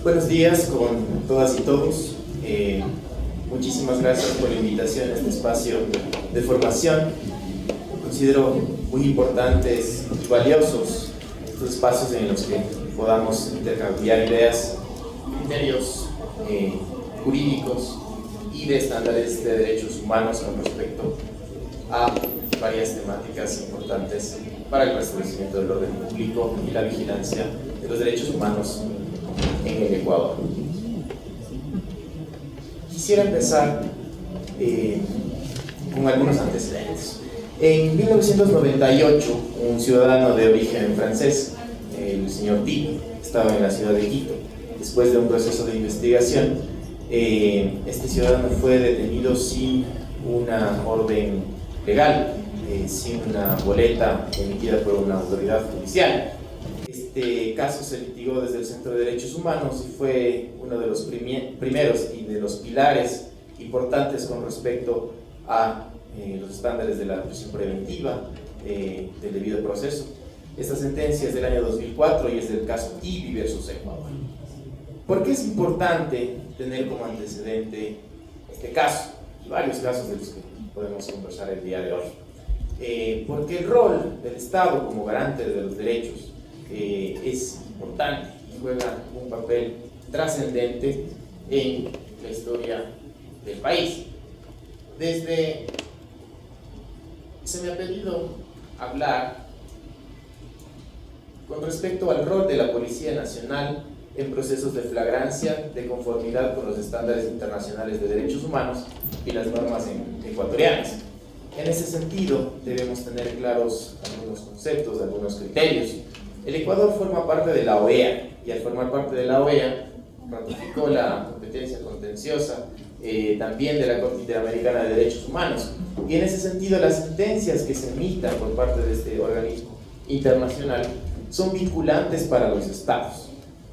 Buenos días con todas y todos. Muchísimas gracias por la invitación a este espacio de formación. Considero muy importantes y valiosos estos espacios en los que podamos intercambiar ideas, criterios jurídicos y de estándares de derechos humanos con respecto a varias temáticas importantes para el restablecimiento del orden público y la vigilancia de los derechos humanos en el Ecuador. Quisiera empezar con algunos antecedentes. En 1998, un ciudadano de origen francés, el señor Di, estaba en la ciudad de Quito. Después de un proceso de investigación, este ciudadano fue detenido sin una orden legal, sin una boleta emitida por una autoridad judicial. Este caso se litigó desde el Centro de Derechos Humanos y fue uno de los primeros y de los pilares importantes con respecto a los estándares de la prisión preventiva, del debido proceso. Esta sentencia es del año 2004 y es del caso Ibi versus Ecuador. ¿Por qué es importante tener como antecedente este caso y varios casos de los que podemos conversar el día de hoy? Porque el rol del Estado como garante de los derechos es importante y juega un papel trascendente en la historia del país. Se me ha pedido hablar con respecto al rol de la Policía Nacional en procesos de flagrancia de conformidad con los estándares internacionales de derechos humanos y las normas ecuatorianas. En ese sentido, debemos tener claros algunos conceptos, algunos criterios. El Ecuador forma parte de la OEA y al formar parte de la OEA ratificó la competencia contenciosa también de la Corte Interamericana de Derechos Humanos, y en ese sentido las sentencias que se emitan por parte de este organismo internacional son vinculantes para los estados,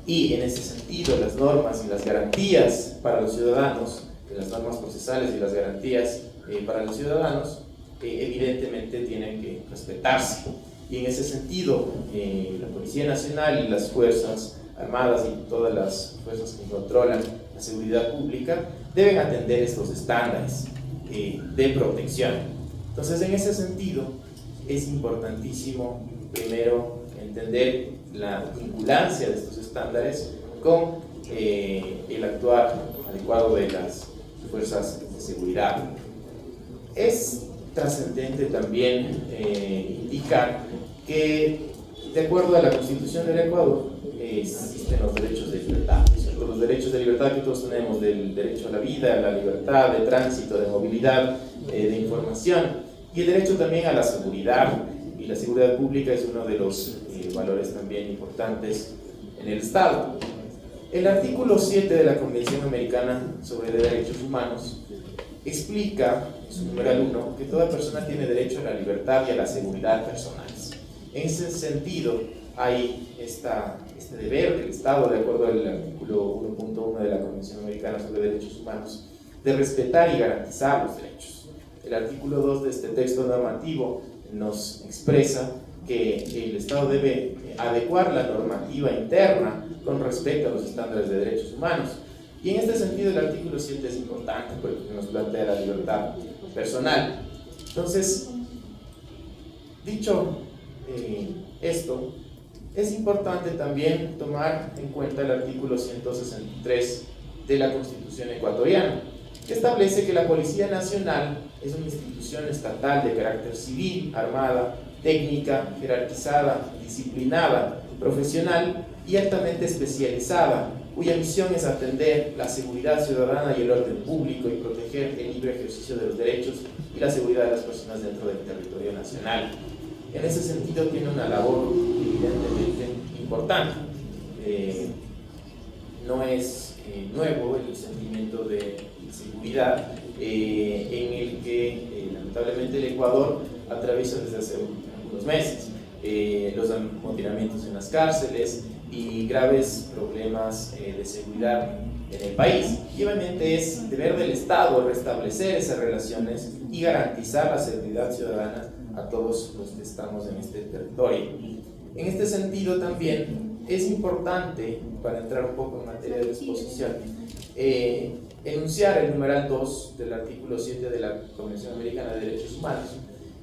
y en ese sentido las normas y las garantías para los ciudadanos, las normas procesales y las garantías para los ciudadanos evidentemente tienen que respetarse. Y en ese sentido la Policía Nacional y las Fuerzas Armadas y todas las fuerzas que controlan la seguridad pública deben atender estos estándares de protección. Entonces, en ese sentido, es importantísimo primero entender la vinculancia de estos estándares con el actuar adecuado de las fuerzas de seguridad. Es trascendente también indicar que, de acuerdo a la Constitución del Ecuador, existen los derechos de libertad, ¿cierto? Los derechos de libertad que todos tenemos, del derecho a la vida, a la libertad de tránsito, de movilidad, de información, y el derecho también a la seguridad. Y la seguridad pública es uno de los valores también importantes en el Estado. El artículo 7 de la Convención Americana sobre Derechos Humanos explica, en su numeral 1, que toda persona tiene derecho a la libertad y a la seguridad personales. En ese sentido, hay este deber del Estado, de acuerdo al artículo 1.1 de la Convención Americana sobre Derechos Humanos, de respetar y garantizar los derechos. El artículo 2 de este texto normativo nos expresa que el Estado debe adecuar la normativa interna con respecto a los estándares de derechos humanos. Y en este sentido el artículo 7 es importante porque nos plantea la libertad personal. Entonces, dicho esto, es importante también tomar en cuenta el artículo 163 de la Constitución ecuatoriana, que establece que la Policía Nacional es una institución estatal de carácter civil, armada, técnica, jerarquizada, disciplinada, profesional y altamente especializada, cuya misión es atender la seguridad ciudadana y el orden público y proteger el libre ejercicio de los derechos y la seguridad de las personas dentro del territorio nacional. En ese sentido tiene una labor evidentemente importante. No es nuevo el sentimiento de seguridad en el que lamentablemente el Ecuador atraviesa desde hace algunos meses. Los amotinamientos en las cárceles y graves problemas de seguridad en el país. Y obviamente es deber del Estado restablecer esas relaciones y garantizar la seguridad ciudadana a todos los que estamos en este territorio. En este sentido también es importante, para entrar un poco en materia de exposición, enunciar el numeral 2 del artículo 7 de la Convención Americana de Derechos Humanos,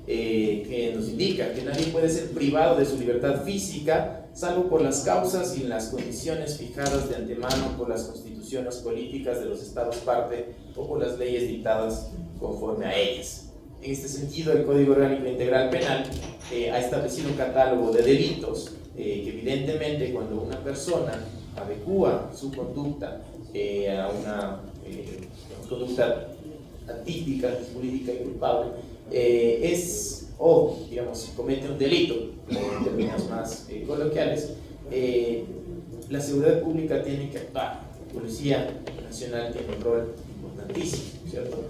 que nos indica que nadie puede ser privado de su libertad física, salvo por las causas y las condiciones fijadas de antemano por las constituciones políticas de los estados parte o por las leyes dictadas conforme a ellas. En este sentido, el Código Orgánico Integral Penal ha establecido un catálogo de delitos que evidentemente cuando una persona adecua su conducta a una conducta atípica, jurídica y culpable, digamos, comete un delito, en términos más coloquiales, la seguridad pública tiene que actuar. La Policía Nacional tiene un rol importantísimo, ¿cierto?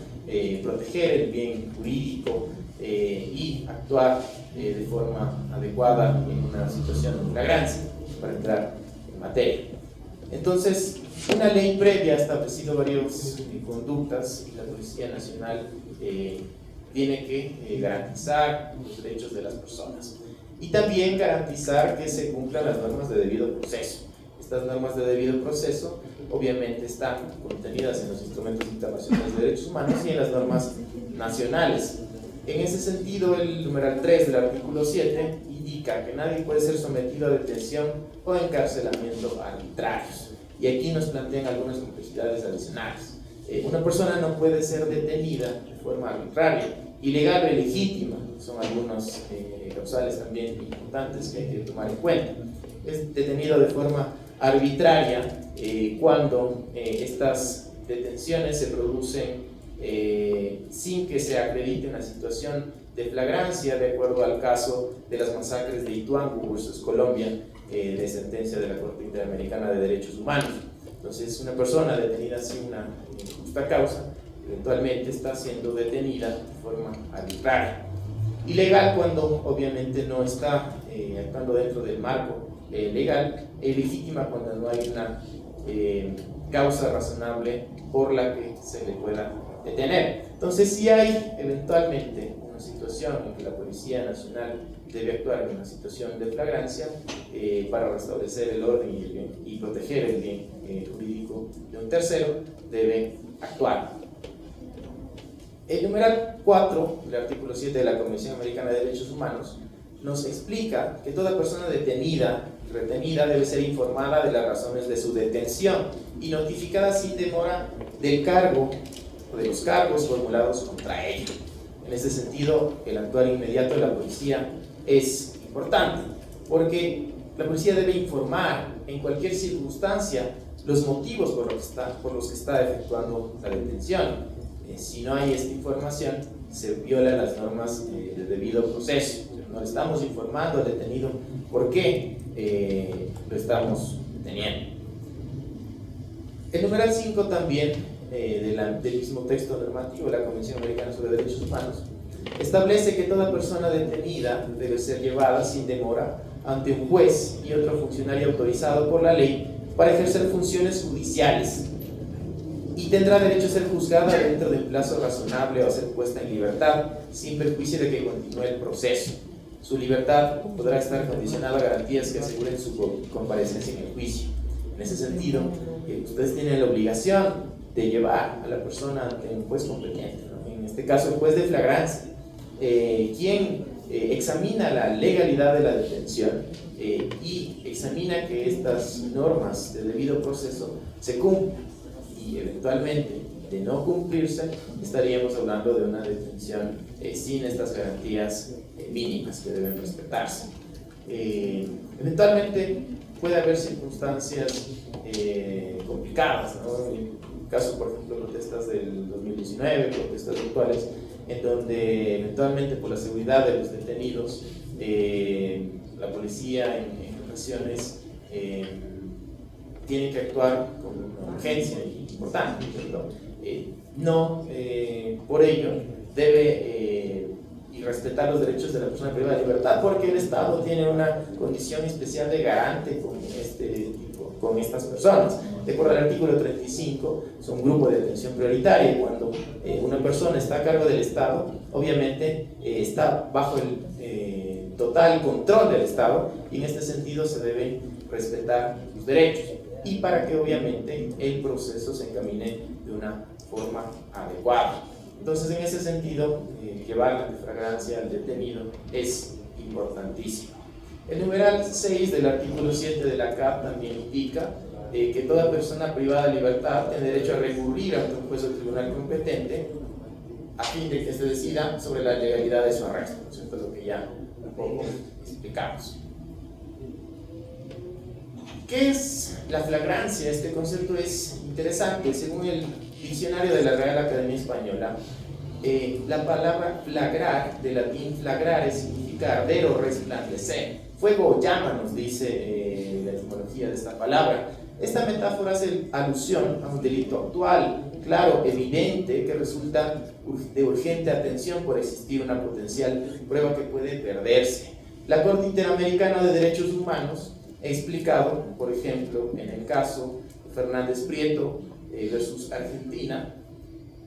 Proteger el bien jurídico y actuar de forma adecuada en una situación de flagrancia, para entrar en materia. Entonces, una ley previa ha establecido varias conductas y la Policía Nacional tiene que garantizar los derechos de las personas y también garantizar que se cumplan las normas de debido proceso. Estas normas de debido proceso obviamente están contenidas en los instrumentos internacionales de derechos humanos y en las normas nacionales. En ese sentido, el numeral 3 del artículo 7 indica que nadie puede ser sometido a detención o encarcelamiento arbitrarios. Y aquí nos plantean algunas complejidades adicionales. Una persona no puede ser detenida de forma arbitraria, ilegal o ilegítima, son algunos causales también importantes que hay que tomar en cuenta. Es detenido de forma arbitraria cuando estas detenciones se producen sin que se acredite una situación de flagrancia, de acuerdo al caso de las masacres de Ituango versus Colombia, de sentencia de la Corte Interamericana de Derechos Humanos. Entonces, una persona detenida sin una justa causa, eventualmente está siendo detenida de forma arbitraria. Ilegal cuando obviamente no está actuando dentro del marco legal, e legítima cuando no hay una causa razonable por la que se le pueda detener. Entonces, si hay eventualmente una situación en que la Policía Nacional debe actuar en una situación de flagrancia para restablecer el orden y el bien y proteger el bien jurídico de un tercero, debe actuar. El numeral 4 del artículo 7 de la Convención Americana de Derechos Humanos nos explica que toda persona detenida y retenida debe ser informada de las razones de su detención y notificada sin demora del cargo o de los cargos formulados contra ella. En ese sentido, el actuar inmediato de la policía es importante, porque la policía debe informar en cualquier circunstancia los motivos por los que está efectuando la detención. Si no hay esta información, se violan las normas del debido proceso. No le estamos informando al detenido por qué lo estamos deteniendo. El numeral 5 también del mismo texto normativo de la Convención Americana sobre Derechos Humanos establece que toda persona detenida debe ser llevada sin demora ante un juez y otro funcionario autorizado por la ley para ejercer funciones judiciales y tendrá derecho a ser juzgada dentro del plazo razonable o a ser puesta en libertad sin perjuicio de que continúe el proceso. Su libertad podrá estar condicionada a garantías que aseguren su comparecencia en el juicio. En ese sentido, ustedes tienen la obligación de llevar a la persona ante un juez competente, ¿no? En este caso el juez de flagrancia, quien examina la legalidad de la detención y examina que estas normas de debido proceso se cumplan, y eventualmente de no cumplirse estaríamos hablando de una detención sin estas garantías mínimas que deben respetarse. Eventualmente puede haber circunstancias complicadas, ¿no? En el caso, por ejemplo, protestas del 2019, protestas actuales, en donde eventualmente por la seguridad de los detenidos, la policía en ocasiones tiene que actuar con una urgencia importante, ¿no? Por ello debe y respetar los derechos de la persona privada de libertad, porque el Estado tiene una condición especial de garante con estas personas. De acuerdo al artículo 35, es un grupo de atención prioritaria y cuando una persona está a cargo del Estado, obviamente está bajo el total control del Estado, y en este sentido se deben respetar sus derechos y para que obviamente el proceso se encamine de una forma adecuada. Entonces, en ese sentido, llevar la flagrancia al detenido es importantísimo. El numeral 6 del artículo 7 de la CAP también indica que toda persona privada de libertad tiene derecho a recurrir ante un juez o tribunal competente a fin de que se decida sobre la legalidad de su arresto. Esto es lo que ya un poco explicamos. ¿Qué es la flagrancia? Este concepto es interesante. Según el diccionario de la Real Academia Española, la palabra flagrar, de latín flagrare, significa arder o resplandecer. Fuego o llama, nos dice la etimología de esta palabra. Esta metáfora hace alusión a un delito actual, claro, evidente, que resulta de urgente atención por existir una potencial prueba que puede perderse. La Corte Interamericana de Derechos Humanos ha explicado, por ejemplo, en el caso Fernández Prieto versus Argentina,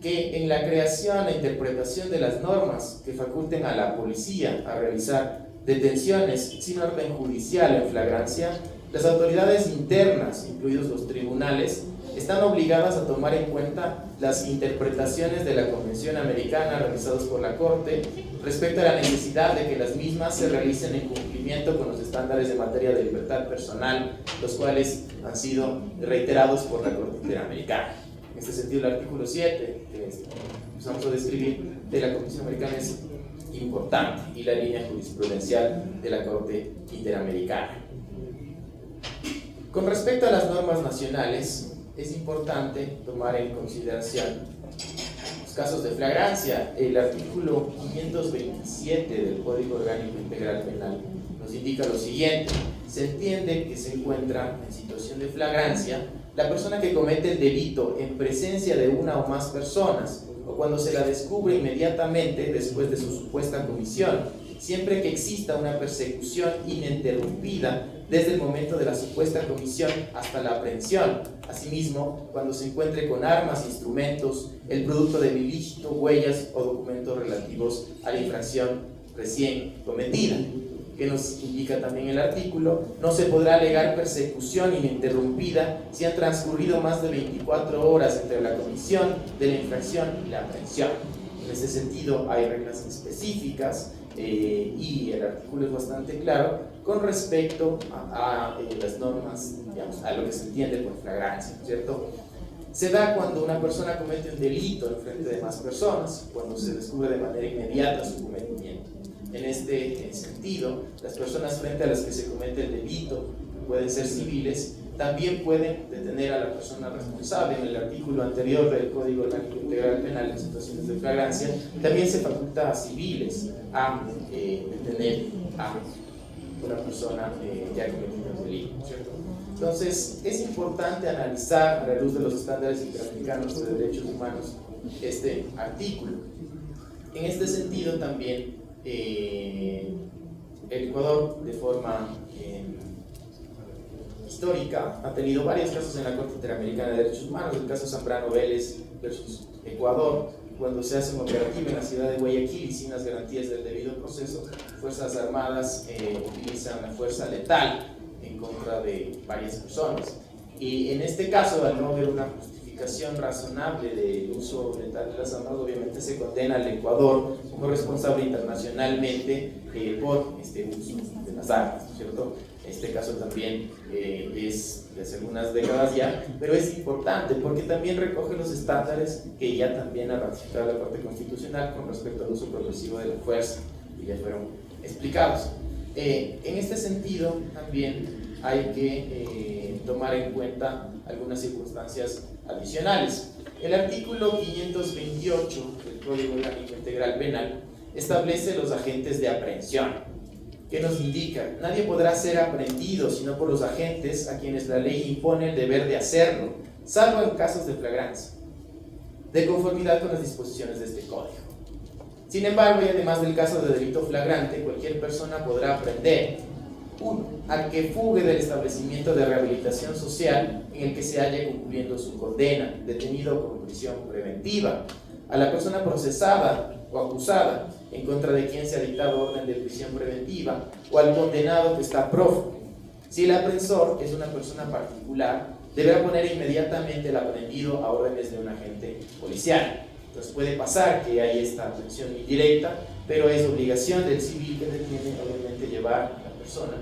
que en la creación e interpretación de las normas que faculten a la policía a realizar detenciones sin orden judicial en flagrancia, las autoridades internas, incluidos los tribunales, están obligadas a tomar en cuenta las interpretaciones de la Convención Americana realizadas por la Corte respecto a la necesidad de que las mismas se realicen en cumplimiento con los estándares de materia de libertad personal, los cuales han sido reiterados por la Corte Interamericana. En este sentido, el artículo 7, que empezamos a describir, de la Convención Americana es importante, y la línea jurisprudencial de la Corte Interamericana. Con respecto a las normas nacionales, es importante tomar en consideración los casos de flagrancia. El artículo 527 del Código Orgánico Integral Penal nos indica lo siguiente: se entiende que se encuentra en situación de flagrancia la persona que comete el delito en presencia de una o más personas, o cuando se la descubre inmediatamente después de su supuesta comisión, siempre que exista una persecución ininterrumpida desde el momento de la supuesta comisión hasta la aprehensión. Asimismo, cuando se encuentre con armas, instrumentos, el producto del ilícito, huellas o documentos relativos a la infracción recién cometida. Que nos indica también el artículo: no se podrá alegar persecución ininterrumpida si han transcurrido más de 24 horas entre la comisión de la infracción y la aprehensión. En ese sentido, hay reglas específicas y el artículo es bastante claro con respecto a las normas, digamos, a lo que se entiende por flagrancia, ¿cierto? Se da cuando una persona comete un delito en frente de más personas, cuando se descubre de manera inmediata su cometimiento. En este sentido, las personas frente a las que se comete el delito, que pueden ser civiles, también pueden detener a la persona responsable. En el artículo anterior del Código Orgánico Integral Penal en situaciones de flagrancia, también se faculta a civiles a detener a una persona que ha cometido un delito, ¿cierto? Entonces, es importante analizar a la luz de los estándares interamericanos de derechos humanos este artículo. En este sentido, también el Ecuador, de forma histórica, ha tenido varios casos en la Corte Interamericana de Derechos Humanos. El caso Zambrano Vélez versus Ecuador, cuando se hace un operativo en la ciudad de Guayaquil y sin las garantías del debido proceso, Fuerzas Armadas utilizan la fuerza letal en contra de varias personas. Y en este caso, al no haber una justificación razonable del uso letal de las armas, obviamente se condena al Ecuador como responsable internacionalmente por este uso de las armas, ¿cierto? Este caso también es de hace algunas décadas ya, pero es importante porque también recoge los estándares que ya también ha ratificado la Corte Constitucional con respecto al uso progresivo de la fuerza, y ya fueron explicados. En este sentido, también hay que tomar en cuenta algunas circunstancias adicionales. El artículo 528 del Código Orgánico Integral Penal establece los agentes de aprehensión, que nos indica: nadie podrá ser aprehendido sino por los agentes a quienes la ley impone el deber de hacerlo, salvo en casos de flagrancia, de conformidad con las disposiciones de este código. Sin embargo, y además del caso de delito flagrante, cualquier persona podrá aprehender: 1. Al que fugue del establecimiento de rehabilitación social en el que se halla cumpliendo su condena, detenido con prisión preventiva; a la persona procesada o acusada en contra de quien se ha dictado orden de prisión preventiva, o al condenado que está prófugo, Si el aprensor es una persona particular, deberá poner inmediatamente el aprehendido a órdenes de un agente policial. Entonces puede pasar que hay esta aprehensión indirecta, pero es obligación del civil que detiene, obviamente, llevar a la persona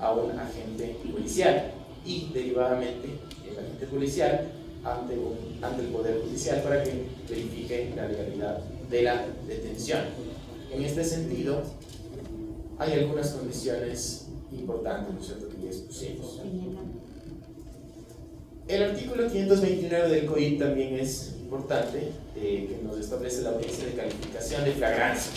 a un agente policial y derivadamente el agente policial ante el Poder Judicial para que verifique la legalidad de la detención. En este sentido, hay algunas condiciones importantes, ¿no es cierto?, que ya expusimos. El artículo 529 del COIP también es importante, que nos establece la audiencia de calificación de flagrancia,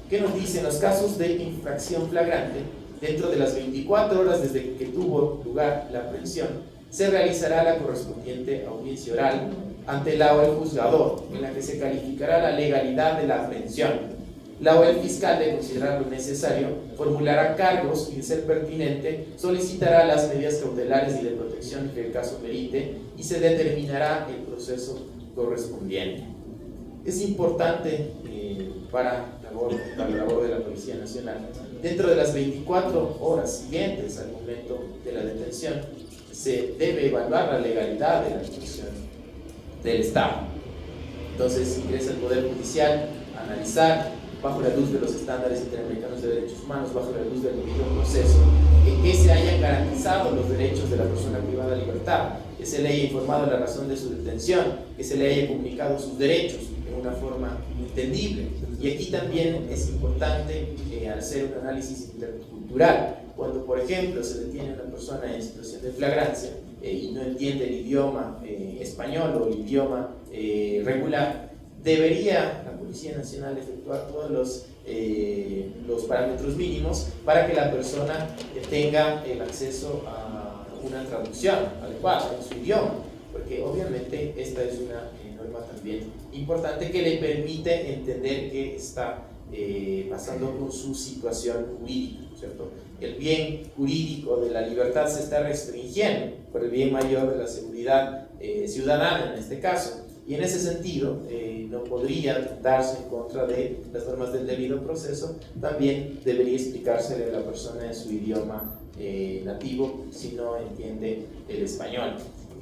que nos dice: en los casos de infracción flagrante, dentro de las 24 horas desde que tuvo lugar la aprehensión, se realizará la correspondiente audiencia oral ante la o el juzgador, en la que se calificará la legalidad de la aprehensión. La o el fiscal, de considerarlo necesario, formulará cargos y, de ser pertinente, solicitará las medidas cautelares y de protección que el caso merite y se determinará el proceso correspondiente. Es importante para la labor de la Policía Nacional, dentro de las 24 horas siguientes al momento de la detención, se debe evaluar la legalidad de la actuación del Estado. Entonces ingresa el Poder Judicial a analizar, bajo la luz de los estándares interamericanos de derechos humanos, bajo la luz del debido proceso, en que se hayan garantizado los derechos de la persona privada de libertad, que se le haya informado la razón de su detención, que se le haya comunicado sus derechos de una forma entendible. Y aquí también es importante hacer un análisis intercultural. Cuando, por ejemplo, se detiene a una persona en situación de flagrancia y no entiende el idioma español o el idioma regular, debería la Policía Nacional efectuar todos los parámetros mínimos para que la persona tenga el acceso a una traducción adecuada en su idioma, porque obviamente esta es una norma también importante que le permite entender qué está pasando con su situación jurídica, ¿cierto? El bien jurídico de la libertad se está restringiendo por el bien mayor de la seguridad ciudadana en este caso. Y en ese sentido, no podría darse en contra de las normas del debido proceso. También debería explicársele a la persona en su idioma nativo si no entiende el español.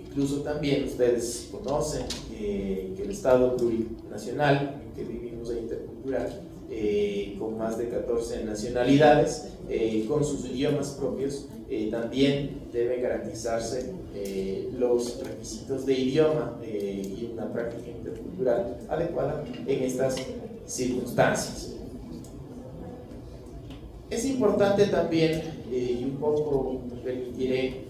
Incluso también ustedes conocen que el Estado plurinacional en que vivimos e intercultural, con más de 14 nacionalidades, con sus idiomas propios, también deben garantizarse los requisitos de idioma y una práctica intercultural adecuada en estas circunstancias. Es importante también, y un poco me permitiré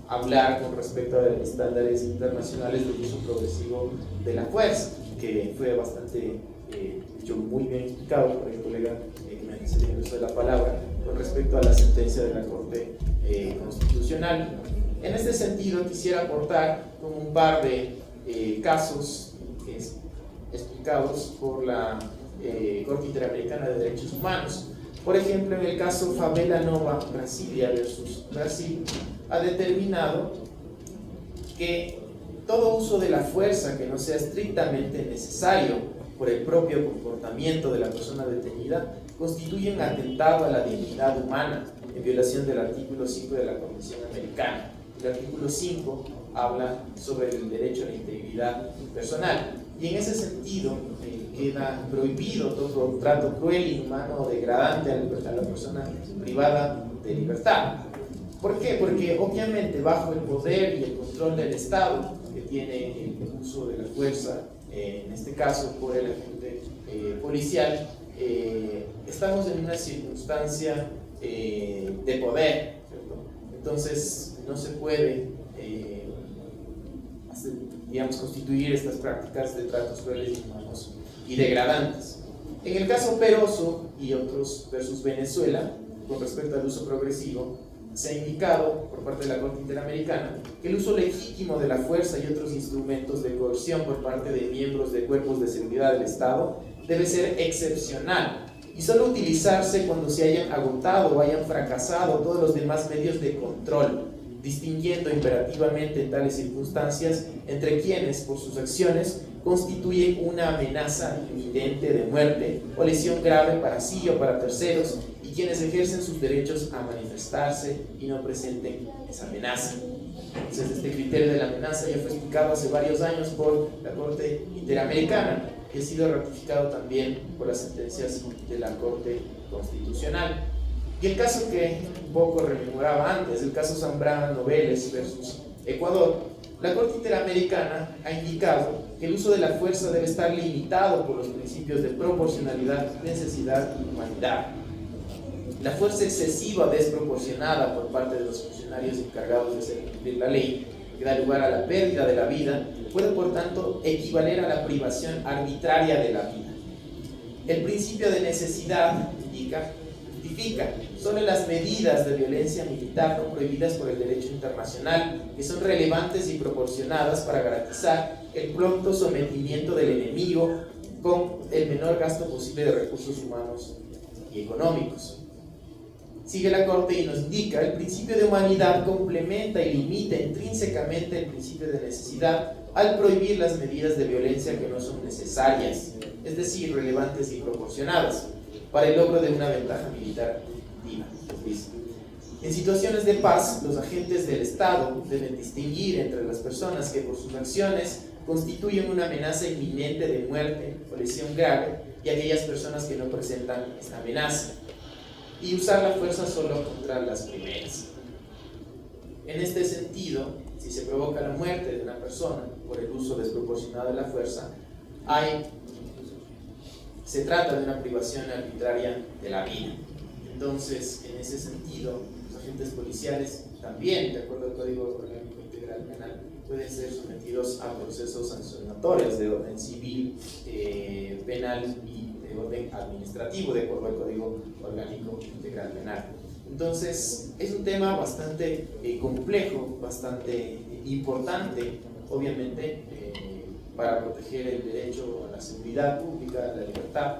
hablar con respecto a estándares internacionales de uso progresivo de la fuerza, que fue bastante, muy bien explicado por el colega que me antecedió en el uso de la palabra, con respecto a la sentencia de la Corte Constitucional. En este sentido, quisiera aportar con un par de casos explicados por la Corte Interamericana de Derechos Humanos. Por ejemplo, en el caso Favela Nova Brasilia versus Brasil, ha determinado que todo uso de la fuerza que no sea estrictamente necesario por el propio comportamiento de la persona detenida constituye un atentado a la dignidad humana en violación del artículo 5 de la Convención Americana. El artículo 5 habla sobre el derecho a la integridad personal y en ese sentido queda prohibido todo trato cruel, inhumano o degradante a la persona privada de libertad. ¿Por qué? Porque obviamente bajo el poder y el control del Estado, que tiene el uso de la fuerza, en este caso por el agente policial, estamos en una circunstancia de poder, ¿cierto? Entonces no se puede constituir estas prácticas de tratos crueles, inhumanos y degradantes. En el caso Peroso y otros versus Venezuela, con respecto al uso progresivo, se ha indicado por parte de la Corte Interamericana que el uso legítimo de la fuerza y otros instrumentos de coerción por parte de miembros de cuerpos de seguridad del Estado debe ser excepcional y solo utilizarse cuando se hayan agotado o hayan fracasado todos los demás medios de control, distinguiendo imperativamente en tales circunstancias entre quienes, por sus acciones, constituyen una amenaza inminente de muerte o lesión grave para sí o para terceros y quienes ejercen sus derechos a manifestarse y no presenten esa amenaza. Entonces, este criterio de la amenaza ya fue explicado hace varios años por la Corte Interamericana y ha sido ratificado también por las sentencias de la Corte Constitucional. Y el caso que un poco rememoraba antes, el caso Zambrana Noveles versus Ecuador, la Corte Interamericana ha indicado que el uso de la fuerza debe estar limitado por los principios de proporcionalidad, necesidad y humanidad. La fuerza excesiva o desproporcionada por parte de los funcionarios encargados de hacer cumplir la ley, que da lugar a la pérdida de la vida, puede por tanto equivaler a la privación arbitraria de la vida. El principio de necesidad justifica solo las medidas de violencia militar no prohibidas por el derecho internacional, que son relevantes y proporcionadas para garantizar el pronto sometimiento del enemigo con el menor gasto posible de recursos humanos y económicos. Sigue la Corte y nos indica: el principio de humanidad complementa y limita intrínsecamente el principio de necesidad al prohibir las medidas de violencia que no son necesarias, es decir, relevantes y proporcionadas, para el logro de una ventaja militar efectiva. En situaciones de paz, los agentes del Estado deben distinguir entre las personas que por sus acciones constituyen una amenaza inminente de muerte o lesión grave y aquellas personas que no presentan esta amenaza, y usar la fuerza solo contra las primeras. En este sentido, si se provoca la muerte de una persona por el uso desproporcionado de la fuerza, se trata de una privación arbitraria de la vida. Entonces, en ese sentido, los agentes policiales también, de acuerdo al Código Orgánico Integral Penal, pueden ser sometidos a procesos sancionatorios de orden civil, penal y de orden administrativo, de acuerdo al Código Orgánico Integral Penal. Entonces, es un tema bastante complejo, bastante importante, obviamente, para proteger el derecho a la seguridad pública, a la libertad.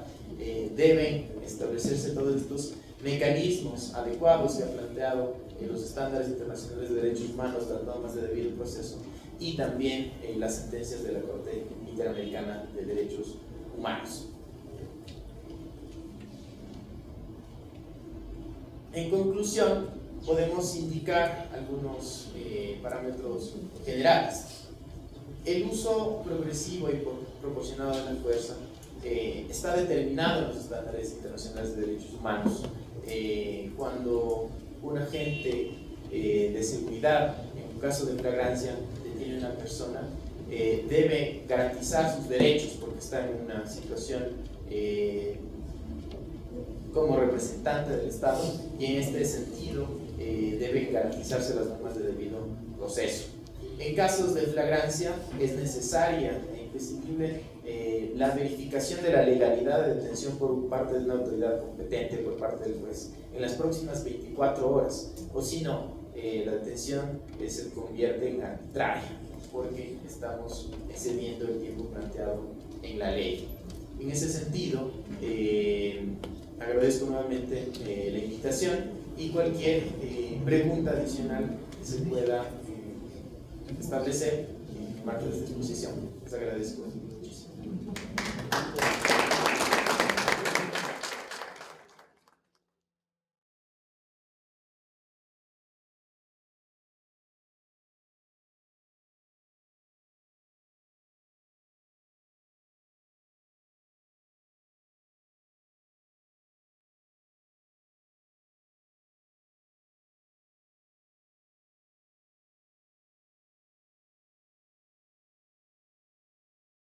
Deben establecerse todos estos mecanismos adecuados que han planteado los estándares internacionales de derechos humanos, las normas de debido proceso y también las sentencias de la Corte Interamericana de Derechos Humanos. En conclusión, podemos indicar algunos parámetros generales. El uso progresivo y proporcionado de la fuerza está determinado en los estándares internacionales de derechos humanos. Cuando un agente de seguridad, en un caso de flagrancia, detiene a una persona, debe garantizar sus derechos porque está en una situación como representante del Estado, y en este sentido deben garantizarse las normas de debido proceso. En casos de flagrancia es necesaria e imprescindible la verificación de la legalidad de detención por parte de una autoridad competente, por parte del juez, en las próximas 24 horas, o si no, la detención se convierte en arbitraria, porque estamos excediendo el tiempo planteado en la ley. En ese sentido, agradezco nuevamente la invitación y cualquier pregunta adicional que se pueda establecer en marco de esta exposición. Les agradezco muchísimo.